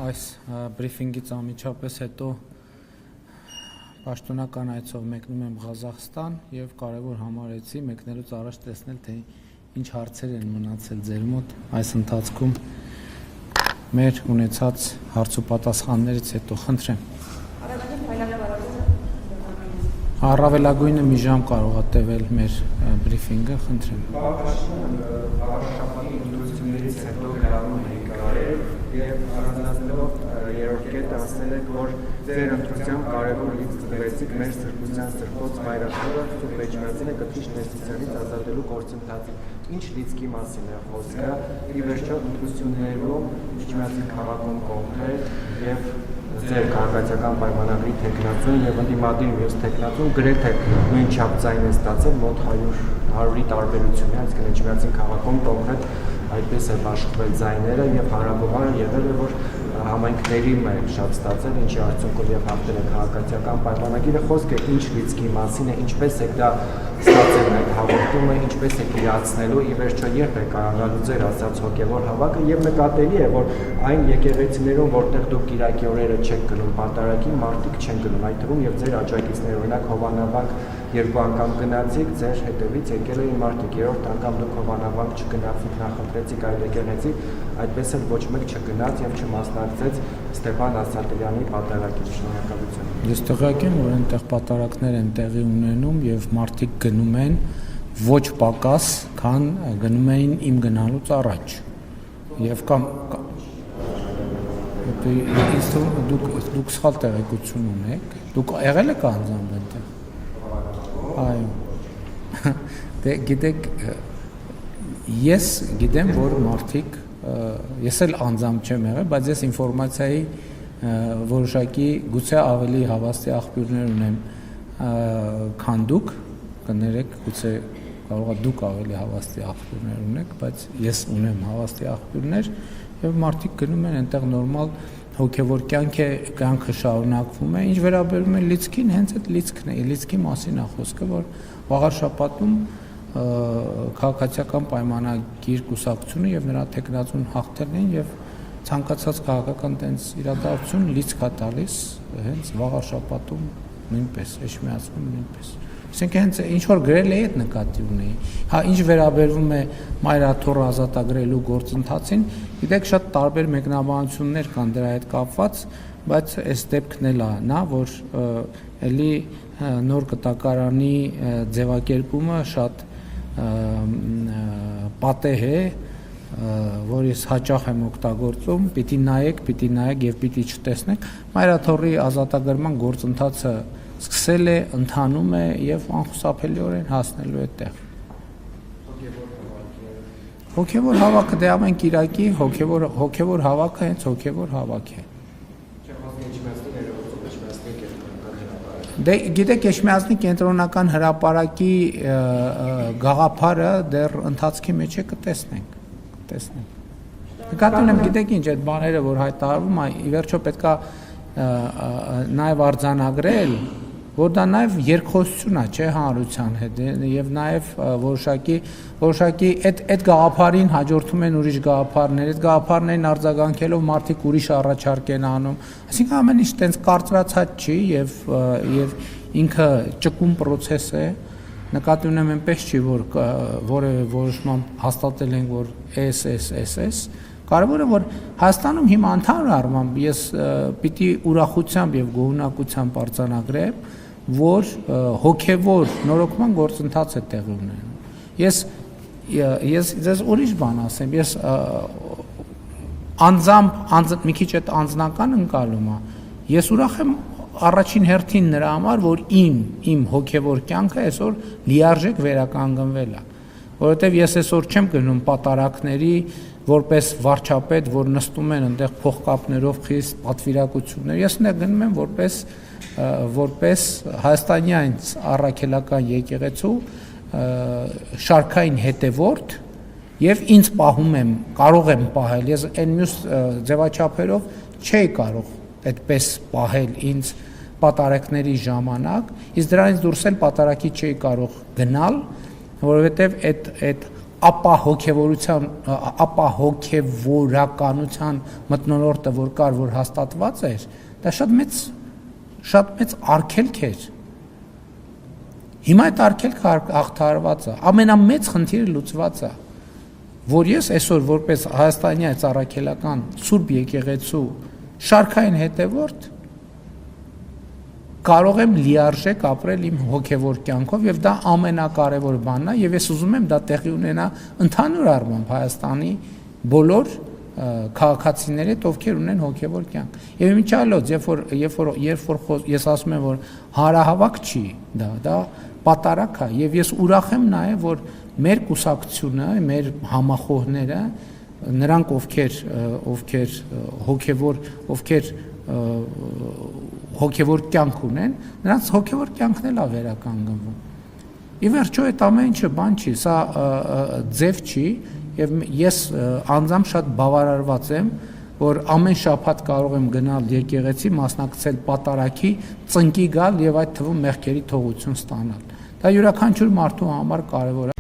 այս բրիֆինգից անմիջապես հետո պաշտոնական այցով մեկնում եմ Ղազախստան եւ կարեւոր համարեցի մեկնելուց առաջ տեսնել թե ինչ հարցեր են մնացել ձեր մոտ այս ընթացքում մեր ունեցած հարց ու պատասխաններից հետո խնդրեմ առավելագույնը մի ժամ կարող է տևել մեր բրիֆինգը խնդրեմ Եվ առանձնացնելով երրորդ կետը ասել եք, որ ձեր ընտրությամբ կարևոր լիցք տվեցիք մեր սրբության սրբոց մայրաքաղաքը Սուրբ Էջմիածինը կթիչ ներծությունից ազատելու գործընթացին։ Ինչ լիցքի մասին է խոսքը, ի վերջո ընտրություններում Էջմիածին քաղաքում կոնկրետ եւ ձեր քաղաքացիական պայմանագրի թեկնածուն եւ ընդդիմադիր մյուս թեկնածուն գրեթե նույն չափ ձայն է ստացել մոտ 100-ի տարբերություն է, այսինքն Էջմիածին քաղաքում կոնկրետ այդպես է աշխատել ձայները եւ հարաբերաբար եղել է որ համայնքների մեջ շատ ստացել ինչի արդյունքում եւ հաղթել է քաղաքացիական պայմանագիրը խոսքը ինչ լիցքի մասին է ինչպես է դա ստացել այդ հաղորդումը ինչպես է իրացնելու ի վերջո երբ է կարողանալու ձեր ասած հոգեվոր հավաքը եւ նկատելի է որ այն եկեղեցիներում որտեղ դուք Կիրակի օրերը չեք գնում պատարագին մարդիկ չեն գնում այդ թվում եւ ձեր աջակիցները օրինակ Հովանավանք երկու անգամ գնացիք ձեր հետևից եկել էին մարդիկ երրորդ անգամ դուք Հովանավանք չգնացիք նախընտրեցիք այլ եկեղեցի այդպես էլ ոչ մեկ չգնաց եւ չմասնակցեց Ստեփան Ասատրյանի պատարագին շնորհակալություն Ես տեղյակ եմ որ այնտեղ պատարակներ են տեղի ունենում եւ մարդիկ գնում են ոչ պակաս քան գնում էին իմ գնալուց առաջ եւ կամ դուք սխալ տեղեկություն ունեք դուք եղել եք անձամբ այնտեղ Այո դե գիտեք ես գիտեմ որ մարդիկ ես էլ անձամբ չեմ եղել բայց ես ինֆորմացիայի որոշակի գուցե ավելի հավաստի աղբյուրներ ունեմ քան դուք կներեք գուցե կարող է դուք ավելի հավաստի աղբյուրներ ունեք բայց ես ունեմ հավաստի աղբյուրներ եւ մարդիկ գնում են այնտեղ նորմալ հոգեվոր կյանքը շարունակվում է ինչ վերաբերում է լիցքին հենց այդ լիցքն է լիցքի մասին է խոսքը որ վաղար շաբաթում քաղաքացիական պայմանագիր կուսակցությունը եւ նրա տեխնացուն հաղթել են եւ ցանկացած քաղաքական տենց իրադարձություն լիցք է տալիս հենց վաղար շաբաթում նույնպես Էջմիածնում նույնպես Այսինքն հենց ինչ որ գրել էի այդ նկատի ունեի հա ինչ վերաբերվում է մայրաթոռը ազատագրելու գործընթացին գիտեք շատ տարբեր մեկնաբանություններ կան դրա հետ կապված բայց այս դեպքն էլ է նա որ էլի նոր կտակարանի ձևակերպումը շատ պատեհ է որ ես հաճախ եմ օգտագործում պիտի նայեք եւ պիտի չտեսնեք մայրաթոռի ազատագրման գործընթացը սկսել է ընթանում է եւ անխուսափելիորեն հասնելու է տեղ հոգեվոր հավաքը դե ամեն Կիրակի հոգեվոր հավաքը հենց հոգեվոր հավաք է Դե գիտեք Էջմիածնի կենտրոնական հրապարակի գաղափարը դեռ ընթացքի մեջ է կտեսնենք Նկատի ունեմ գիտեք ինչ այդ բաները որ հայտարարվում է ի վերջո պետքա նաեւ արձանագրել որ դա նաեւ երկխոսություն է չէ հանրության հետ եւ նաեւ որոշակի այդ գաղափարին հաջորդում են ուրիշ գաղափարներ այդ գաղափարներին արձագանքելով մարդիկ ուրիշ առաջարկ են անում այսինքն ամեն ինչ տենց կարծրացած չի եւ ինքը ճկուն process է նկատի ունեմ այնպես չի որ որևէ որոշմամբ հաստատել ենք որ SS Կարևորը որ Հայաստանում հիմա ընդհանուր առմամբ ես պիտի ուրախությամբ եւ գոհունակությամբ արձանագրեմ որ հոգեվոր նորոգման գործընթաց է տեղի ունենում ես ձեզ ուրիշ բան ասեմ ես անձամբ մի քիչ այդ անձնական ընկալում է ես ուրախ եմ առաջին հերթին նրա համար որ իմ հոգեվոր կյանքը այսօր լիարժեք վերականգնվել է որովհետեւ ես այսօր չեմ գնում պատարակների որպես վարչապետ որ նստում են այնտեղ փողկապներով խիստ պատվիրակություններ ես նա գնում եմ որպես հայաստանյան առաքելական եկեղեցու շարքային հետևորդ եւ ինձ պահում եմ կարող եմ պահել ես այն մյուս ձևաչափերով չէի կարող այդպես պահել ինձ պատարակների ժամանակ իսկ դրանից դուրս էլ պատարակի չէի կարող գնալ որովհետեւ այդ ապահովորականության մթնոլորտը որ կար, որ հաստատված էր, դա շատ մեծ արգելք էր։ Հիմա այդ արգելքը հաղթահարված է, ամենամեծ խնդիրը լուծված է, որ ես այսօր որպես Հայաստանի այս առաքելական Սուրբ եկեղեցու շարքային հետևորդ կարող եմ լիարժեք ապրել իմ հոգևոր կյանքով եւ դա ամենակարևոր բանն է եւ ես ուզում եմ դա տեղի ունենա ընդհանուր առմամբ Հայաստանի բոլոր քաղաքացիների հետ, ովքեր ունեն հոգևոր կյանք։ Եվ իմիջիալոց, երբ որ ես ասում եմ, որ հարահավաք չի, դա պատարակ է, եւ ես ուրախ եմ նաեւ, որ մեր կուսակցությունը, մեր համախոհները, նրանք ովքեր հոգևոր կյանք ունեն, նրանց հոգևոր կյանքն էլ է վերականգնվում։ Ի վերջո այդ ամեն ինչը բան չի, սա ձև չի, եւ ես անձամբ շատ բավարարված եմ, որ ամեն շաբաթ կարող եմ գնալ եկեղեցի, մասնակցել պատարակի, ծնկի գալ եւ այդ թվում մեղքերի թողություն ստանալ։ Դա յուրաքանչյուր մարդու համար կարեւոր է։